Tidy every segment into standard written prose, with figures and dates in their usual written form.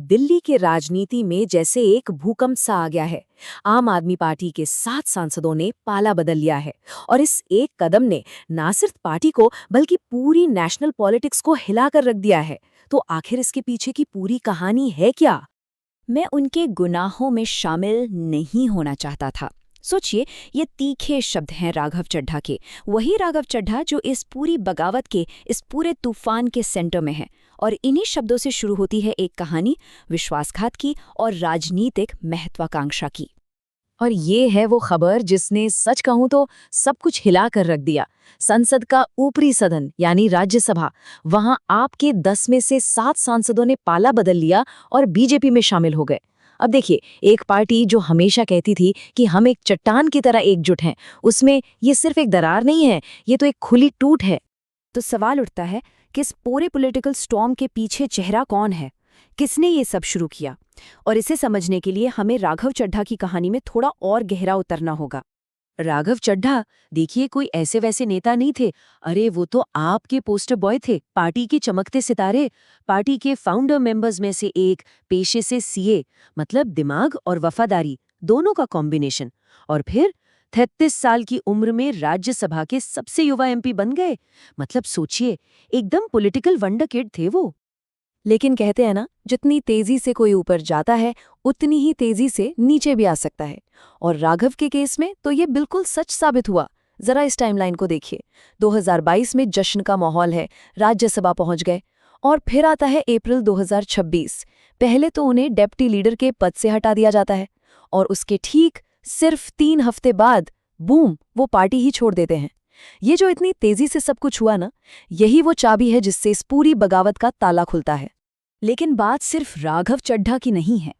दिल्ली के राजनीति में जैसे एक भूकंप सा आ गया है। आम आदमी पार्टी के 7 सांसदों ने पाला बदल लिया है और इस एक कदम ने ना सिर्फ पार्टी को बल्कि पूरी नेशनल पॉलिटिक्स को हिलाकर रख दिया है। तो आखिर इसके पीछे की पूरी कहानी है क्या? मैं उनके गुनाहों में शामिल नहीं होना चाहता था। सोचिए, ये तीखे शब्द हैं राघव चड्ढा के, वही राघव चड्ढा जो इस पूरी बगावत के, इस पूरे तूफान के सेंटर में है। और इन्हीं शब्दों से शुरू होती है एक कहानी विश्वासघात की और राजनीतिक महत्वाकांक्षा की। और ये है वो खबर जिसने सच कहूं तो सब कुछ हिला कर रख दिया। संसद का ऊपरी सदन यानी राज्यसभा, वहां आपके 10 में से 7 सांसदों ने पाला बदल लिया और बीजेपी में शामिल हो गए। अब देखिए, एक पार्टी जो हमेशा कहती थी कि हम एक चट्टान की तरह एकजुट हैं, उसमें ये सिर्फ एक दरार नहीं है, ये तो एक खुली टूट है। तो सवाल उठता है कि इस पूरे पॉलिटिकल स्टॉर्म के पीछे चेहरा कौन है, किसने ये सब शुरू किया? और इसे समझने के लिए हमें राघव चड्ढा की कहानी में थोड़ा और गहरा उतरना होगा। राघव चड्ढा, देखिए, कोई ऐसे वैसे नेता नहीं थे। अरे वो तो आपके पोस्टर बॉय थे, पार्टी के चमकते सितारे, पार्टी के फाउंडर मेंबर्स में से एक, पेशे से सीए, मतलब दिमाग और वफादारी दोनों का कॉम्बिनेशन। और फिर 33 साल की उम्र में राज्यसभा के सबसे युवा एमपी बन गए। मतलब सोचिए, एकदम पॉलिटिकल वंडर किड थे वो। लेकिन कहते हैं ना, जितनी तेजी से कोई ऊपर जाता है उतनी ही तेजी से नीचे भी आ सकता है। और राघव के केस में तो ये बिल्कुल सच साबित हुआ। जरा इस टाइमलाइन को देखिए। 2022 में जश्न का माहौल है, राज्यसभा पहुंच गए। और फिर आता है अप्रैल 2026। पहले तो उन्हें डेप्टी लीडर के पद से हटा दिया जाता है और उसके ठीक सिर्फ 3 हफ्ते बाद बूम, वो पार्टी ही छोड़ देते हैं। ये जो इतनी तेजी से सब कुछ हुआ ना, यही वो चाबी है जिससे इस पूरी बगावत का ताला खुलता है। लेकिन बात सिर्फ राघव चड्ढा की नहीं है।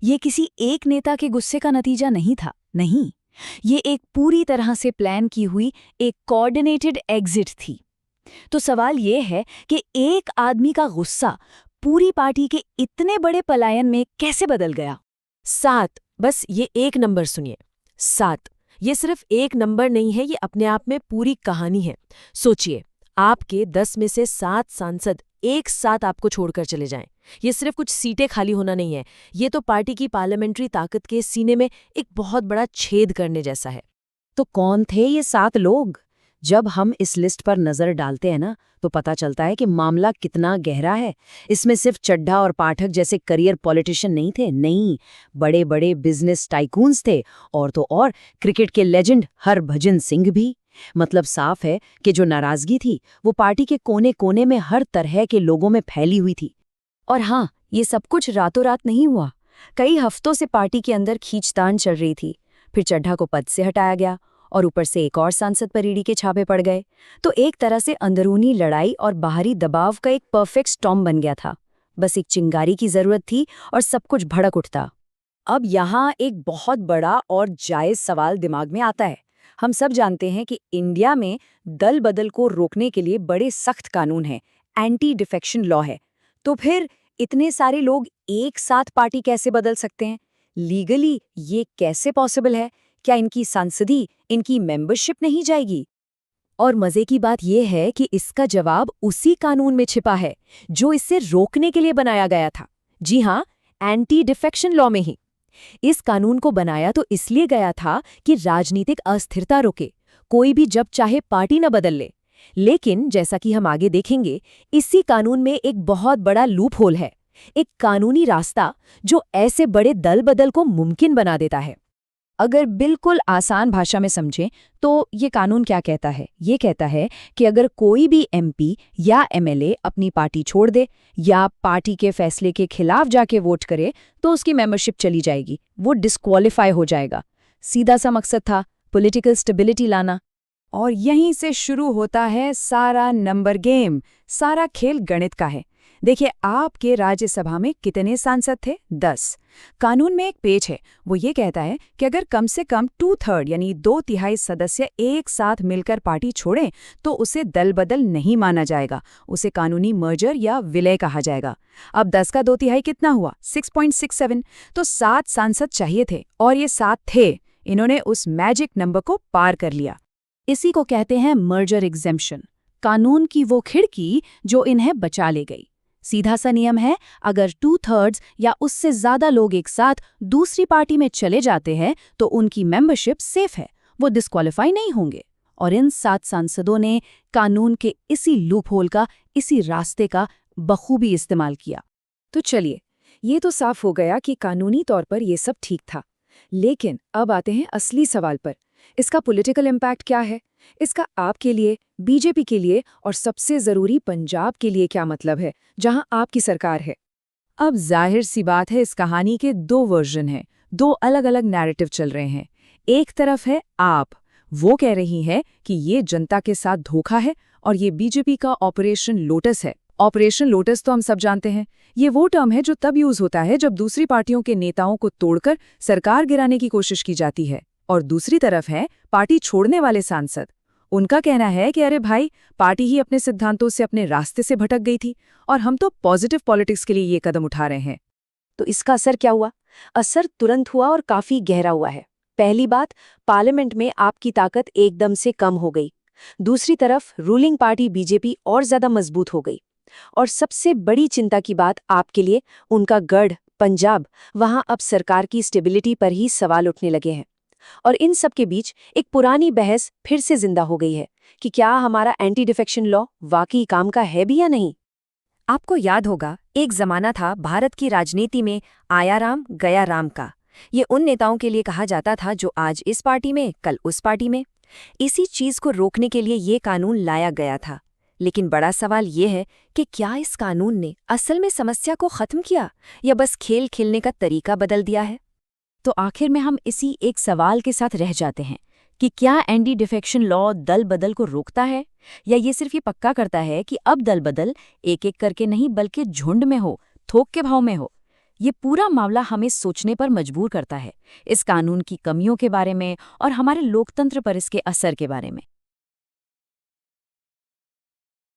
ये किसी एक नेता के गुस्से का नतीजा नहीं था, नहीं। ये एक पूरी तरह से प्लान की हुई एक कोऑर्डिनेटेड एग्जिट थी। तो सवाल ये है कि एक आदमी का गुस्सा पूरी पार्टी के इतने बड़े पलायन में कैसे बदल गया? 7, बस ये एक नंबर सुनिए। 7, ये सिर्फ एक नंबर नहीं है, ये अपने आप में पूरी कहानी है। सोचिए, आपके 10 में से 7 सांसद एक साथ आपको छोड़कर चले जाएं। ये सिर्फ कुछ सीटें खाली होना नहीं है, ये तो पार्टी की पार्लियामेंट्री ताकत के सीने में एक बहुत बड़ा छेद करने जैसा है। तो कौन थे ये 7 लोग? जब हम इस लिस्ट पर नजर डालते हैं ना, तो पता चलता है कि मामला कितना गहरा है। इसमें सिर्फ चड्ढा और पाठक जैसे करियर पॉलिटिशियन नहीं थे, नहीं, बड़े बड़े बिजनेस टाइकून्स थे। और तो और क्रिकेट के लेजेंड हरभजन सिंह भी। मतलब साफ है कि जो नाराजगी थी वो पार्टी के कोने कोने में हर तरह के लोगों में फैली हुई थी। और हाँ, ये सब कुछ रातों रात नहीं हुआ। कई हफ्तों से पार्टी के अंदर खींचतान चल रही थी। फिर चड्ढा को पद से हटाया गया और ऊपर से एक और सांसद पर ईडी के छापे पड़ गए। तो एक तरह से अंदरूनी लड़ाई और बाहरी दबाव का एक परफेक्ट स्टॉर्म बन गया था। बस एक चिंगारी की जरूरत थी और सब कुछ भड़क उठता। अब यहाँ एक बहुत बड़ा और जायज सवाल दिमाग में आता है। हम सब जानते हैं कि इंडिया में दल बदल को रोकने के लिए बड़े सख्त कानून हैं, एंटी डिफेक्शन लॉ है। तो फिर इतने सारे लोग एक साथ पार्टी कैसे बदल सकते हैं? लीगली ये कैसे पॉसिबल है? क्या इनकी सांसदी, इनकी मेंबरशिप नहीं जाएगी? और मजे की बात यह है कि इसका जवाब उसी कानून में छिपा है जो इससे रोकने के लिए बनाया गया था। जी हाँ, एंटी डिफेक्शन लॉ में ही। इस कानून को बनाया तो इसलिए गया था कि राजनीतिक अस्थिरता रुके, कोई भी जब चाहे पार्टी न बदल ले। लेकिन जैसा कि हम आगे देखेंगे, इसी कानून में एक बहुत बड़ा लूप होल है, एक कानूनी रास्ता जो ऐसे बड़े दल बदल को मुमकिन बना देता है। अगर बिल्कुल आसान भाषा में समझें तो ये कानून क्या कहता है? ये कहता है कि अगर कोई भी एमपी या एमएलए अपनी पार्टी छोड़ दे या पार्टी के फैसले के खिलाफ जाके वोट करे तो उसकी मेंबरशिप चली जाएगी, वो डिस्क्वालीफाई हो जाएगा। सीधा सा मकसद था, पॉलिटिकल स्टेबिलिटी लाना। और यहीं से शुरू होता है सारा नंबर गेम, सारा खेल गणित का है। देखिए, आपके राज्यसभा में कितने सांसद थे? 10। कानून में एक पेज है, वो ये कहता है कि अगर कम से कम 2/3 यानी 2/3 सदस्य एक साथ मिलकर पार्टी छोड़ें तो उसे दल बदल नहीं माना जाएगा, उसे कानूनी मर्जर या विलय कहा जाएगा। अब 10 का 2/3 कितना हुआ? 6.67। तो 7 सांसद चाहिए थे और ये 7 थे। इन्होंने उस मैजिक नंबर को पार कर लिया। इसी को कहते हैं मर्जर एग्जेम्पशन, कानून की वो खिड़की जो इन्हें बचा ले गई। सीधा सा नियम है, अगर 2/3 या उससे ज्यादा लोग एक साथ दूसरी पार्टी में चले जाते हैं तो उनकी मेंबरशिप सेफ है, वो डिस्क्वालीफाई नहीं होंगे। और इन 7 सांसदों ने कानून के इसी लूपहोल का, इसी रास्ते का बखूबी इस्तेमाल किया। तो चलिए, ये तो साफ हो गया कि कानूनी तौर पर ये सब ठीक था। लेकिन अब आते हैं असली सवाल पर। इसका पॉलिटिकल इम्पैक्ट क्या है? इसका आपके लिए, बीजेपी के लिए और सबसे जरूरी पंजाब के लिए क्या मतलब है, जहां आपकी सरकार है? अब जाहिर सी बात है, इस कहानी के 2 वर्जन हैं, 2 अलग-अलग नैरेटिव चल रहे हैं। एक तरफ है आप, वो कह रही है कि ये जनता के साथ धोखा है और ये बीजेपी का ऑपरेशन लोटस है। ऑपरेशन लोटस तो हम सब जानते हैं, ये वो टर्म है जो तब यूज होता है जब दूसरी पार्टियों के नेताओं को तोड़कर सरकार गिराने की कोशिश की जाती है। और दूसरी तरफ है पार्टी छोड़ने वाले सांसद। उनका कहना है कि अरे भाई, पार्टी ही अपने सिद्धांतों से अपने रास्ते से भटक गई थी और हम तो पॉजिटिव पॉलिटिक्स के लिए ये कदम उठा रहे हैं। तो इसका असर क्या हुआ? असर तुरंत हुआ और काफी गहरा हुआ है। पहली बात, पार्लियामेंट में आपकी ताकत एकदम से कम हो गई। दूसरी तरफ रूलिंग पार्टी बीजेपी और ज्यादा मजबूत हो गई। और सबसे बड़ी चिंता की बात आपके लिए, उनका गढ़ पंजाब, वहां अब सरकार की स्टेबिलिटी पर ही सवाल उठने लगे हैं। और इन सब के बीच एक पुरानी बहस फिर से जिंदा हो गई है कि क्या हमारा एंटी डिफेक्शन लॉ वाकई काम का है भी या नहीं। आपको याद होगा, एक जमाना था भारत की राजनीति में आया राम गया राम का। ये उन नेताओं के लिए कहा जाता था जो आज इस पार्टी में, कल उस पार्टी में। इसी चीज को रोकने के लिए ये कानून लाया गया था। लेकिन बड़ा सवाल ये है कि क्या इस कानून ने असल में समस्या को खत्म किया या बस खेल खेलने का तरीका बदल दिया है? तो आखिर में हम इसी एक सवाल के साथ रह जाते हैं कि क्या एंटी डिफेक्शन लॉ दल बदल को रोकता है, या ये सिर्फ ये पक्का करता है कि अब दल बदल एक एक करके नहीं बल्कि झुंड में हो, थोक के भाव में हो। ये पूरा मामला हमें सोचने पर मजबूर करता है, इस कानून की कमियों के बारे में और हमारे लोकतंत्र पर इसके असर के बारे में।